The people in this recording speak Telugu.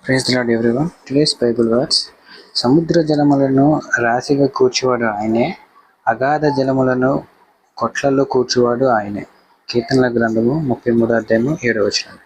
Praise the Lord everyone. Today's Bible words. సముద్ర జలములను రాశిగా కూర్చువాడు ఆయనే, అగాధ జలములను కొట్లలో కూర్చువాడు ఆయనే. కీర్తనల గ్రంథము 33 అధ్యాయము 7వ వచనం.